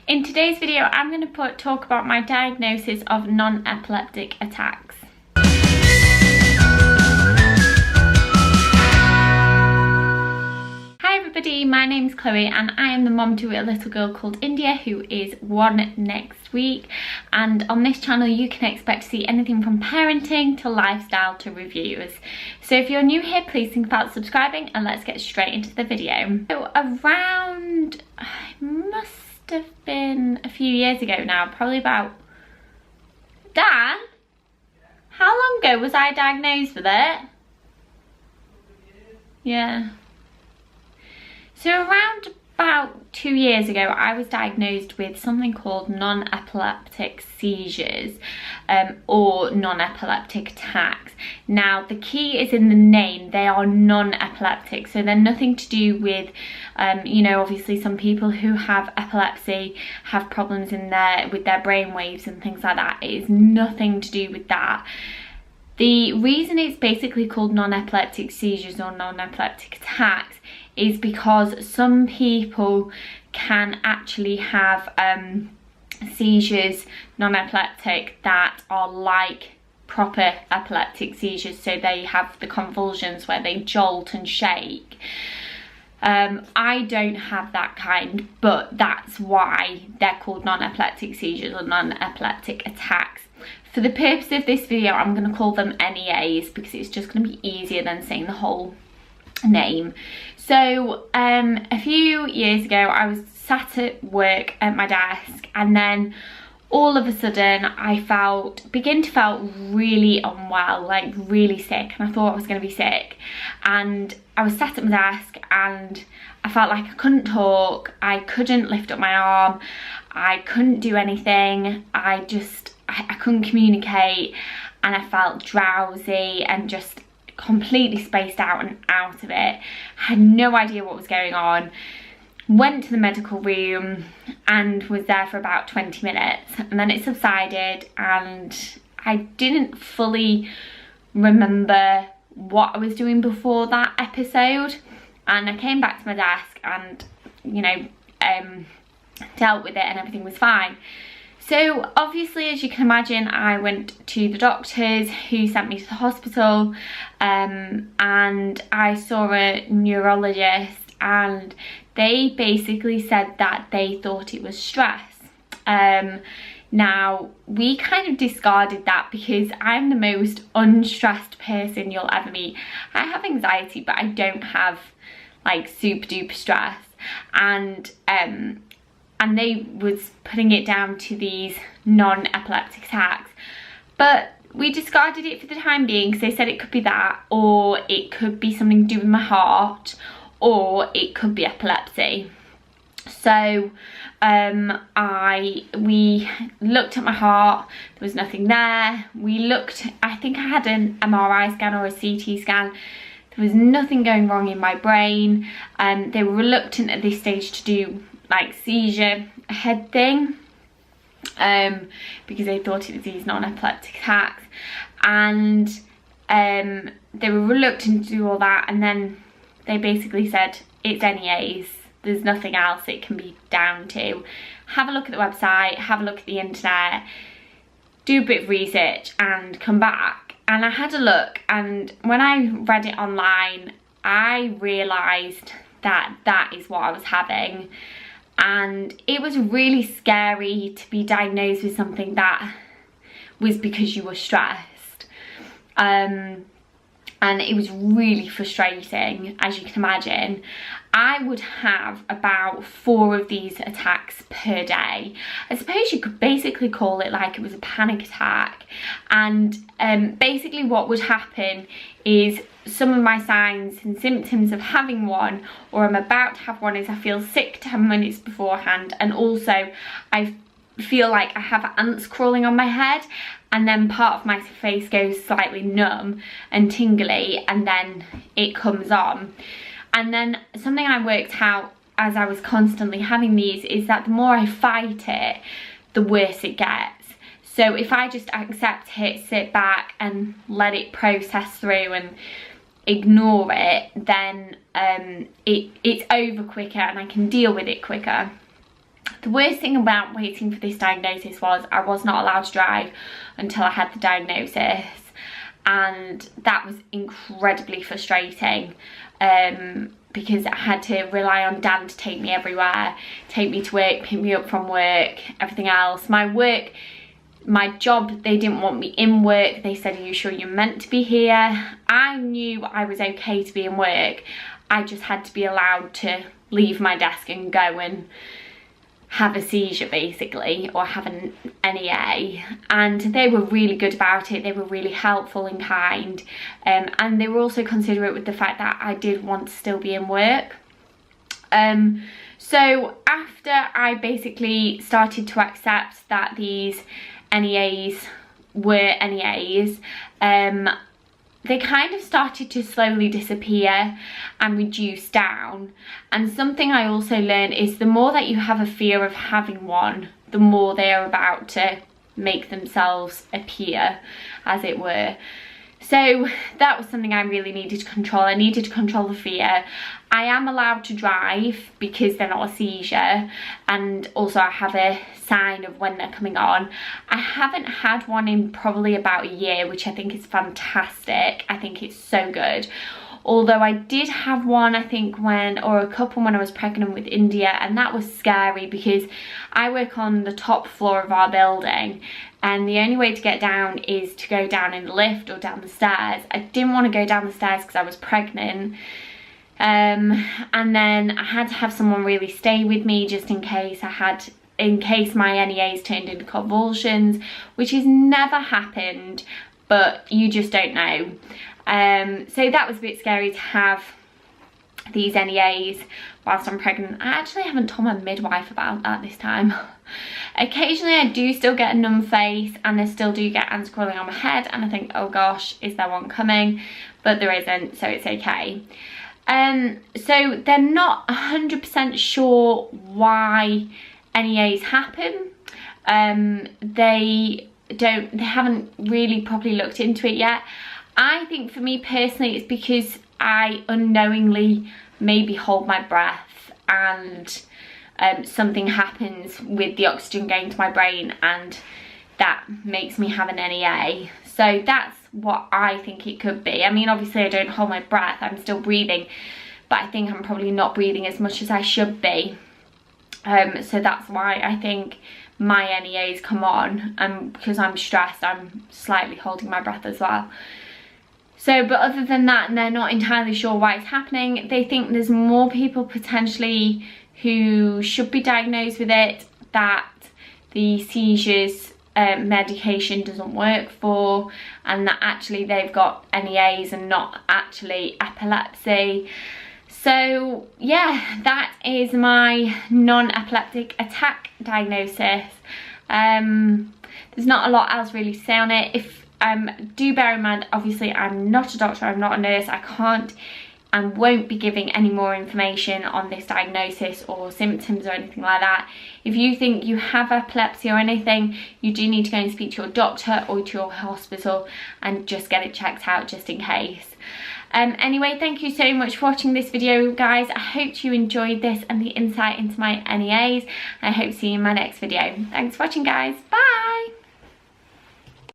In today's video, I'm going to talk about my diagnosis of non-epileptic attacks. Hi everybody, my name's Chloe and I am the mum to a little girl called India who is 1 next week, and on this channel you can expect to see anything from parenting to lifestyle to reviews. So if you're new here, please think about subscribing and let's get straight into the video. So around, it must have been a few years ago now, probably about, Dan, how long ago was I diagnosed with it? Yeah. So around about 2 years ago, I was diagnosed with something called non-epileptic seizures or non-epileptic attacks. Now, the key is in the name. They are non-epileptic, so they're nothing to do with, you know, obviously some people who have epilepsy have problems with their brain waves and things like that. It is nothing to do with that. The reason it's basically called non-epileptic seizures or non-epileptic attacks is because some people can actually have seizures, non-epileptic, that are like proper epileptic seizures, so they have the convulsions where they jolt and shake. I don't have that kind, but that's why they're called non-epileptic seizures or non-epileptic attacks. For the purpose of this video, I'm going to call them NEAs because it's just going to be easier than saying the whole name. So a few years ago I was sat at work at my desk, and then all of a sudden I began to feel really unwell, like really sick, and I thought I was going to be sick. And I was sat at my desk and I felt like I couldn't talk, I couldn't lift up my arm, I couldn't do anything, I couldn't communicate, and I felt drowsy and just completely spaced out and out of it. Had no idea what was going on. Went to the medical room and was there for about 20 minutes, and then it subsided and I didn't fully remember what I was doing before that episode. And I came back to my desk and, you know, dealt with it and everything was fine. So obviously, as you can imagine, I went to the doctors who sent me to the hospital, and I saw a neurologist, and they basically said that they thought it was stress. Now, we kind of discarded that because I'm the most unstressed person you'll ever meet. I have anxiety, but I don't have like super duper stress. And they was putting it down to these non-epileptic attacks, but we discarded it for the time being because they said it could be that, or it could be something to do with my heart, or it could be epilepsy. So we looked at my heart, there was nothing there. We looked, I think I had an MRI scan or a CT scan. There was nothing going wrong in my brain. They were reluctant at this stage to do like seizure head thing, because they thought it was these non-epileptic attacks, and they were reluctant to do all that. And then they basically said it's NEAs, there's nothing else it can be down to. Have a look at the website, have a look at the internet, do a bit of research and come back. And I had a look, and when I read it online I realised that that is what I was having. And it was really scary to be diagnosed with something that was because you were stressed. And it was really frustrating, as you can imagine. I would have about 4 of these attacks per day. I suppose you could basically call it like it was a panic attack. And basically what would happen is some of my signs and symptoms of having one, or I'm about to have one, is I feel sick 10 minutes beforehand, and also I feel like I have ants crawling on my head, and then part of my face goes slightly numb and tingly, and then it comes on. And then something I worked out as I was constantly having these is that the more I fight it, the worse it gets. So if I just accept it, sit back and let it process through and ignore it, then it's over quicker and I can deal with it quicker. The worst thing about waiting for this diagnosis was I was not allowed to drive until I had the diagnosis, and that was incredibly frustrating because I had to rely on Dan to take me everywhere, take me to work, pick me up from work, everything else. My job, they didn't want me in work. They said, are you sure you're meant to be here? I knew I was okay to be in work. I just had to be allowed to leave my desk and go and have a seizure basically, or have an NEA, and they were really good about it. They were really helpful and kind, and they were also considerate with the fact that I did want to still be in work. So after I basically started to accept that these NEAs were NEAs, they kind of started to slowly disappear and reduce down. And something I also learned is the more that you have a fear of having one, the more they are about to make themselves appear, as it were. So that was something I really needed to control. I needed to control the fear. I am allowed to drive because they're not a seizure, and also I have a sign of when they're coming on. I haven't had one in probably about a year, which I think is fantastic. I think it's so good. Although I did have one, I think a couple when I was pregnant with India, and that was scary because I work on the top floor of our building, and the only way to get down is to go down in the lift or down the stairs. I didn't want to go down the stairs because I was pregnant. And then I had to have someone really stay with me just in case my NEAs turned into convulsions, which has never happened, but you just don't know. So that was a bit scary to have these NEAs whilst I'm pregnant. I actually haven't told my midwife about that this time. Occasionally I do still get a numb face, and I still do get ants crawling on my head, and I think, oh gosh, is there one coming? But there isn't, so it's okay. So they're not 100% sure why NEAs happen. They haven't really properly looked into it yet. I think for me personally, it's because I unknowingly maybe hold my breath, and something happens with the oxygen going to my brain, and that makes me have an NEA. So that's what I think it could be. I mean, obviously I don't hold my breath, I'm still breathing, but I think I'm probably not breathing as much as I should be. So that's why I think my NEAs come on, and because I'm stressed, I'm slightly holding my breath as well. So, but other than that, they're not entirely sure why it's happening. They think there's more people potentially who should be diagnosed with it, that the seizures medication doesn't work for, and that actually they've got NEAs and not actually epilepsy. So yeah, that is my non-epileptic attack diagnosis. There's not a lot else really to say on it. If do bear in mind, obviously I'm not a doctor, I'm not a nurse, I can't and won't be giving any more information on this diagnosis or symptoms or anything like that. If you think you have epilepsy or anything, you do need to go and speak to your doctor or to your hospital and just get it checked out just in case. Anyway, thank you so much for watching this video, guys. I hope you enjoyed this and the insight into my NEAs. I hope to see you in my next video. Thanks for watching, guys. Bye!